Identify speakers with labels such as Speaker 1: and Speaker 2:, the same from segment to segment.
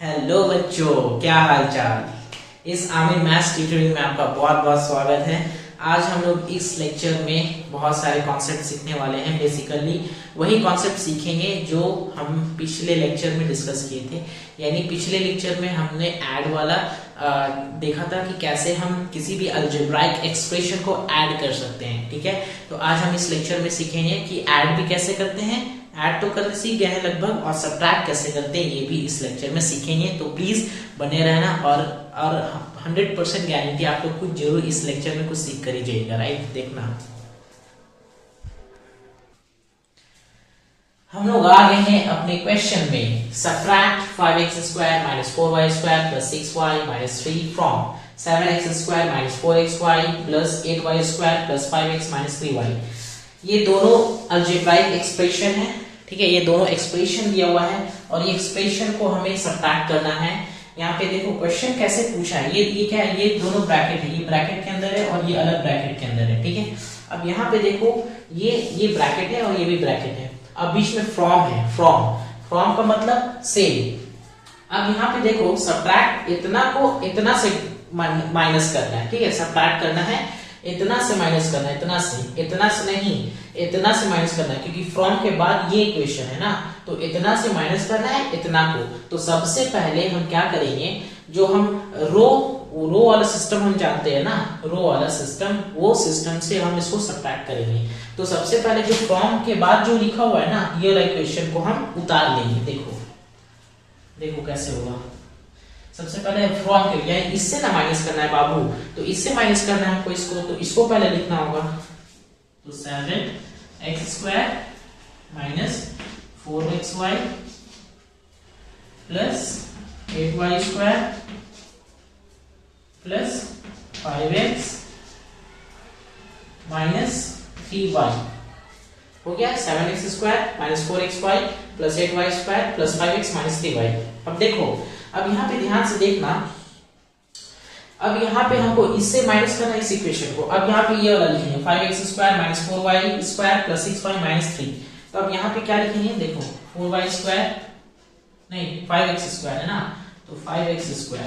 Speaker 1: Hello बच्चों, क्या हाल चाल। इस आमिर मैथ्स ट्यूटरिंग में आपका बहुत बहुत स्वागत है। आज हम लोग इस लेक्चर में बहुत सारे कॉन्सेप्ट सीखने वाले हैं। बेसिकली वही कॉन्सेप्ट सीखेंगे जो हम पिछले लेक्चर में डिस्कस किए थे। यानी पिछले लेक्चर में हमने ऐड वाला देखा था कि कैसे हम किसी भी अलजेब्राइक एक्सप्रेशन को ऐड कर सकते हैं। ठीक है, तो आज हम इस लेक्चर में सीखेंगे कि ऐड भी कैसे करते हैं, ऐड तो करने सीख गए हैं लगभग, और सब्ट्रैक्ट कैसे करते हैं ये भी इस लेक्चर में सीखेंगे। तो प्लीज बने रहना और 100% गारंटी आप लोग कुछ जरूर इस लेक्चर में कुछ सीख कर ही जाइएगा। राइट, देखना हम लोग आ गए हैं अपने क्वेश्चन में। Subtract 5x² - 4y² + 6y - 3 from 7x² - 4xy + 8y² + 5x - 3y। ये दोनों अलजेब्राइक एक्सप्रेशन है। ठीक है, ये दोनों एक्सप्रेशन दिया हुआ है और ये एक्सप्रेशन को हमें सब्ट्रैक्ट करना है। यहाँ पे देखो क्वेश्चन कैसे पूछा है। ये क्या है, ये दोनों ब्रैकेट है, ये ब्रैकेट के अंदर है और ये अलग ब्रैकेट के अंदर है। ठीक है, अब यहाँ पे देखो ये ब्रैकेट है और ये भी ब्रैकेट है। अब बीच में फ्रॉम है, फ्रॉम का मतलब से। अब यहाँ पे देखो सब्ट्रैक्ट इतना को इतना से माइनस करना है। ठीक है, सब्ट्रैक्ट करना है, इतना से माइनस करना है, इतना से नहीं, इतना से माइनस करना है, क्योंकि फ्रॉम के बाद ये इक्वेशन है ना, तो इतना से माइनस करना है इतना को। तो सबसे पहले हम क्या करेंगे, जो हम रो वाला सिस्टम हम जानते हैं ना, रो वाला सिस्टम, वो सिस्टम से हम इसको सब्ट्रैक्ट करेंगे। तो सबसे पहले जो फ्रॉम के बाद जो लिखा हुआ है ना, ये वाला इक्वेशन को हम उतार लेंगे। देखो कैसे होगा। सबसे पहले फ्रॉम के लिए इससे ना माइनस करना है बाबू, तो इससे माइनस करना है हमको इसको, तो इसको पहले लिखना होगा। तो 7x² - 4xy + 8y² + 5x - 3y हो गया। 7x² - 4xy + 8y² + 5x - 3y। अब देखो, अब यहाँ पे ध्यान से देखना, अब यहाँ पे हमको इससे माइनस करना है इस इक्वेशन को। अब यहाँ पे ये वाला लिखेंगे 5x² - 4y² + 6y - 3। तो अब यहाँ पे क्या लिखेंगे, देखो 4y² नहीं 5x² है ना, तो 5x²।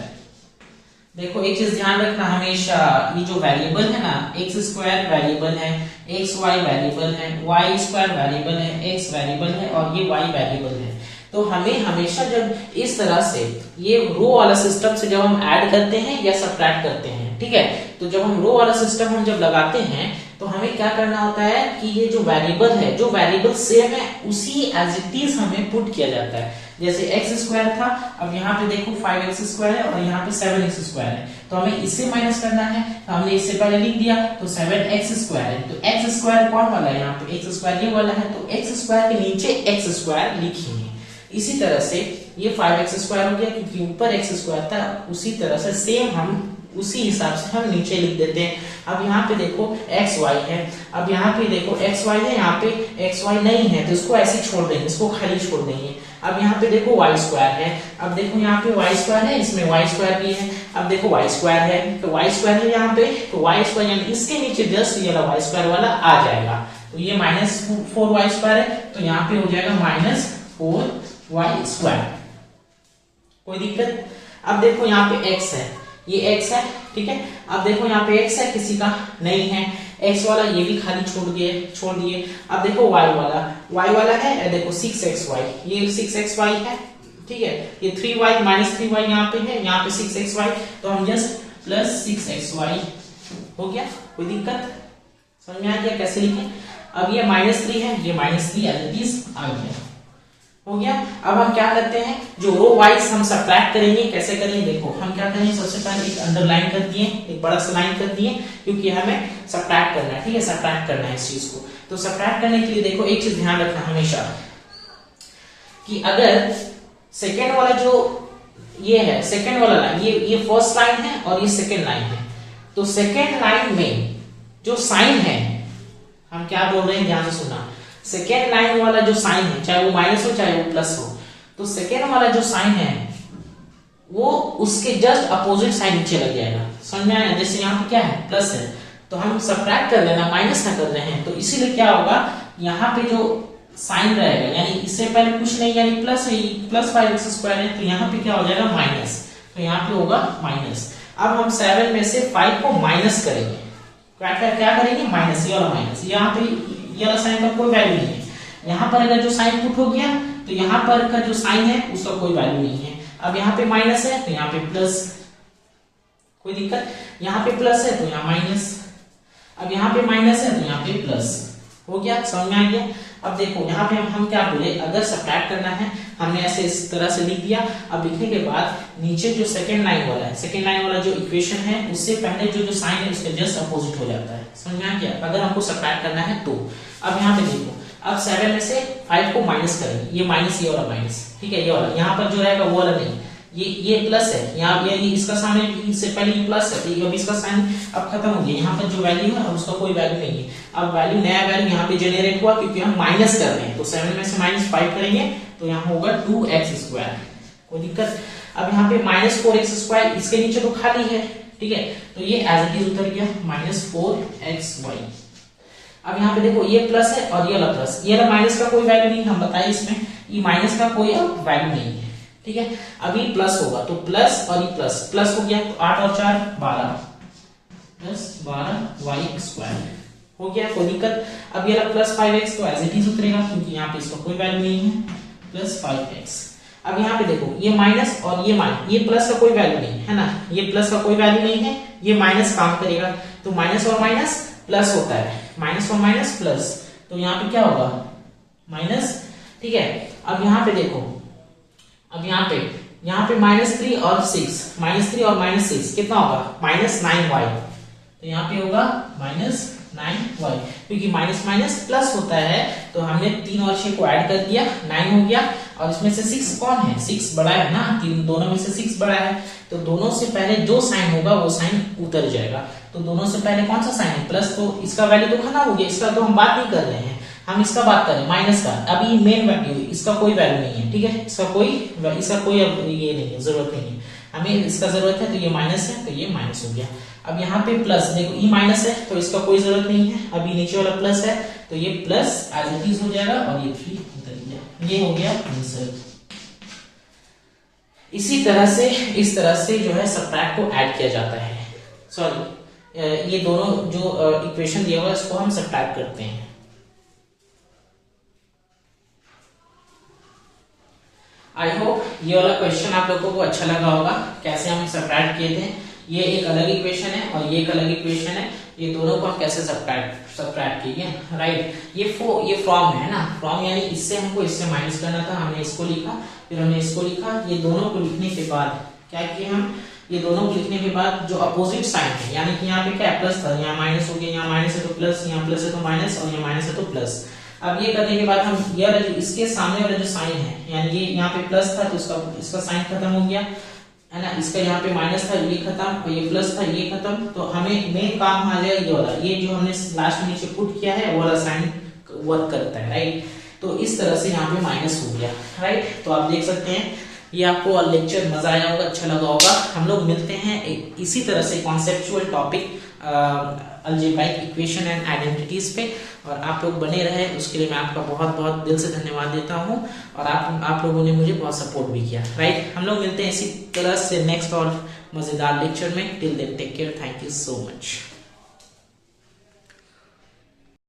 Speaker 1: देखो एक चीज ध्यान रखना हमेशा, ये जो वेरिएबल है ना, x² वेरिएबल है, xy वेरिएबल है, y² वेरिएबल है, x वेरिएबल है और ये y वेरिएबल है। तो हमें हमेशा जब इस तरह से ये रो वाला सिस्टम से जब हम ऐड करते हैं या सब्ट्रैक्ट करते हैं, ठीक है, तो जब हम रो वाला सिस्टम हम जब लगाते हैं तो हमें क्या करना होता है कि ये जो वेरिएबल है, जो वेरिएबल सेम है उसी एज इट इज हमें पुट किया जाता है। जैसे x² था, अब यहाँ पे देखो 5x² है और यहाँ पे 7x² है, तो हमें इससे माइनस करना है, तो हमने इससे पहले लिख दिया, तो 7x² है। तो x² कौन वाला है, यहाँ पे x² ये वाला है, तो x² के नीचे x² लिखेंगे। इसी तरह से ये 5x² हो गया, क्योंकि ऊपर x² था, उसी तरह से सेम हम उसी हिसाब से हम नीचे लिख देते हैं। अब यहाँ पे देखो xy है, अब यहाँ पे देखो xy है, यहाँ पे xy नहीं है, तो इसको ऐसे छोड़ देंगे, इसको खाली छोड़ देंगे। अब यहाँ पे देखो y² है, अब देखो यहाँ पे y² है, इसमें y² भी है, अब देखो y² है, तो y² है यहाँ पे, तो y² यानी इसके नीचे जस्ट ये वाला y² वाला आ जाएगा। तो ये -4y² है, तो यहाँ पे हो जाएगा -4y²। कोई दिक्कत। अब देखो यहाँ पे x है, ये x है, ठीक है। अब देखो यहाँ पे x है, किसी का नहीं है, x वाला ये भी खाली छोड़ दिए। अब देखो y वाला है, देखो 6xy, ये 6xy है, ठीक है, ये 3y - 3y यहाँ पे है, यहाँ पे 6xy, तो हम जस्ट +6xy हो गया। कोई दिक्कत, समझ में आ गया कैसे लिखें। अब ये -3 है, ये -3 एज इट इज आ गया, हो गया। अब हम क्या करते हैं, जो रो वाइज हम सब्ट्रैक्ट करेंगे, कैसे करेंगे, देखो हम क्या करेंगे, सबसे पहले एक अंडरलाइन कर दिए, एक बड़ा सा लाइन कर दिए, क्योंकि हमें सब्ट्रैक्ट करना है। ठीक है, सब्ट्रैक्ट करना है इस चीज को। तो सब्ट्रैक्ट करने के लिए देखो एक चीज ध्यान रखना हमेशा, कि अगर सेकेंड वाला जो ये है, सेकेंड वाला लाइन, ये फर्स्ट लाइन है और ये सेकेंड लाइन है, तो सेकेंड लाइन में जो साइन है, हम क्या बोल रहे हैं ध्यान से सुनना, सेकेंड लाइन वाला जो साइन है, चाहे वो माइनस हो चाहे वो प्लस हो, तो सेकेंड वाला जो साइन है वो उसके जस्ट अपोजिट साइन नीचे लग जाएगा। समझ में आया। जैसे यहाँ पे क्या है, प्लस है, तो हम सब्ट्रैक्ट कर लेना, माइनस ना कर रहे हैं, तो इसीलिए क्या होगा, यहाँ पे जो साइन रहेगा, यानी इससे पहले कुछ नहीं, यानी प्लस है, प्लस 5x² है, तो यहाँ पे क्या हो जाएगा माइनस, तो यहाँ पे होगा माइनस। अब हम 7 में से 5 को माइनस करेंगे, क्या करेंगे माइनस, ये वाला माइनस, यहाँ पे ये वाला साइन का कोई वैल्यू नहीं है, यहाँ पर अगर जो साइन पुट हो गया तो यहाँ पर का जो साइन है उसका कोई वैल्यू नहीं है। अब यहाँ पे माइनस है तो यहाँ पे प्लस, कोई दिक्कत, यहाँ पे प्लस है तो यहाँ माइनस, अब यहाँ पे माइनस है तो यहाँ पे प्लस, हो गया, समझ में आ गया। अब देखो यहाँ पे हम क्या बोले, अगर सब्ट्रैक्ट करना है हमने ऐसे इस तरह से लिख दिया। अब लिखने के बाद नीचे जो सेकंड लाइन वाला है, सेकंड लाइन वाला जो इक्वेशन है उससे पहले जो साइन है उसका जस्ट अपोजिट हो जाता है, समझ में आ गया, अगर हमको सब्ट्रैक्ट करना है तो। अब यहाँ पे देखो, अब 7 में से 5 को माइनस करेंगे, ये माइनस, ये वाला माइनस, ठीक है, ये वाला, यहाँ पर जो रहेगा वो वाला नहीं, ये प्लस है, यहाँ ये इसका साइन, इससे पहले ये प्लस है, तो अब इसका साइन अब खत्म हो गया, यहाँ पर जो वैल्यू है उसका कोई वैल्यू नहीं है। अब वैल्यू, नया वैल्यू यहाँ पे जनरेट हुआ क्योंकि हम माइनस कर रहे हैं, तो 7 में से -5 करेंगे तो यहाँ होगा 2x², कोई दिक्कत। अब यहाँ पे -4x², इसके नीचे तो खाली है, ठीक है, तो ये एज इट इज उतर गया -4xy। अब यहाँ पे देखो ये प्लस है और ये वाला प्लस, ये वाला माइनस का कोई वैल्यू नहीं, हम बताए इसमें ये माइनस का कोई अब वैल्यू नहीं है, ठीक है। अभी प्लस होगा तो प्लस और ये प्लस, प्लस हो गया तो 8 और 4 12 प्लस 12y² हो गया, कोई दिक्कत। अब ये वाला प्लस 5x तो एज इट इज उतरेगा क्योंकि यहाँ पे इसका कोई वैल्यू नहीं है, प्लस 5x। अब यहाँ पे देखो ये माइनस और ये माइनस, ये प्लस का कोई वैल्यू नहीं है ना, ये प्लस का कोई वैल्यू नहीं है, ये माइनस काम करेगा, तो माइनस और माइनस प्लस होता है, माइनस और माइनस प्लस, तो यहाँ पे क्या होगा माइनस, ठीक है। अब यहाँ पे देखो, अब यहाँ पे -3 और 6, -3 और -6 कितना होगा -9y, तो यहाँ पे होगा -9y, क्योंकि माइनस माइनस प्लस होता है, तो हमने 3 और 6 को ऐड कर दिया, 9 हो गया, और इसमें से 6 कौन है, 6 बड़ा है ना, तीन दोनों में से 6 बड़ा है, तो दोनों से पहले जो साइन होगा वो साइन उतर जाएगा, तो दोनों से पहले कौन सा साइन है प्लस, तो इसका वैल्यू तो खत्म हो गया, इसका तो हम बात नहीं कर रहे हैं, हम इसका बात कर रहे हैं माइनस का। अभी मेन वैल्यू, इसका कोई वैल्यू नहीं है, ठीक है, इसका कोई अब ये नहीं है, जरूरत नहीं है, हमें इसका जरूरत है, तो ये माइनस है तो ये माइनस हो गया। अब यहाँ पे प्लस, देखो ये माइनस है तो इसका कोई जरूरत नहीं है, अभी नीचे वाला प्लस है तो ये प्लस एज इट इज हो जाएगा, और ये 3 उतर गया, ये हो गया आंसर। इसी तरह से, इस तरह से जो है सब्ट्रैक्ट को ऐड किया जाता है, सॉरी ये दोनों जो इक्वेशन दिया हुआ है इसको हम सब्ट्रैक्ट करते हैं। आई होप ये वाला क्वेश्चन आप लोगों को अच्छा लगा होगा, कैसे हम सब्ट्रैक्ट किए थे, ये एक अलग इक्वेशन है और ये एक अलग इक्वेशन है, ये दोनों को हम कैसे सब्ट्रैक्ट किए, राइट। ये फ्रॉम है ना, फ्रॉम यानी इससे हमको इससे माइनस करना था, हमने इसको लिखा, फिर हमने इसको लिखा, ये दोनों को लिखने के बाद क्या किए हम, ये दोनों को लिखने के बाद जो अपोजिट साइन है, यानी कि यहाँ पे क्या प्लस था, यहाँ माइनस हो गया, यहाँ माइनस है तो प्लस, यहाँ प्लस है तो माइनस, और यहाँ माइनस है तो प्लस। अब ये करने के बाद हम ये इसके सामने वाला जो साइन है, यानी ये यहाँ पे प्लस था तो इसका साइन खत्म हो गया है ना, इसका यहाँ पे माइनस था ये खत्म, और ये प्लस था ये खत्म, तो हमें मेन काम आ जाएगा ये वाला, ये जो हमने लास्ट में नीचे पुट किया है वो वाला साइन वर्क करता है, राइट। तो इस तरह से यहाँ पे माइनस हो गया, राइट। तो आप देख सकते हैं ये आपको लेक्चर मजा आया होगा, अच्छा लगा होगा। हम लोग मिलते हैं इसी तरह से conceptual topic algebraic equation and identities पे, और आप लोग बने रहे उसके लिए मैं आपका बहुत बहुत दिल से धन्यवाद देता हूँ, और आप लोगों ने मुझे बहुत सपोर्ट भी किया, राइट। हम लोग मिलते हैं इसी तरह से नेक्स्ट और मजेदार लेक्चर में। Till then take care, thank you so much.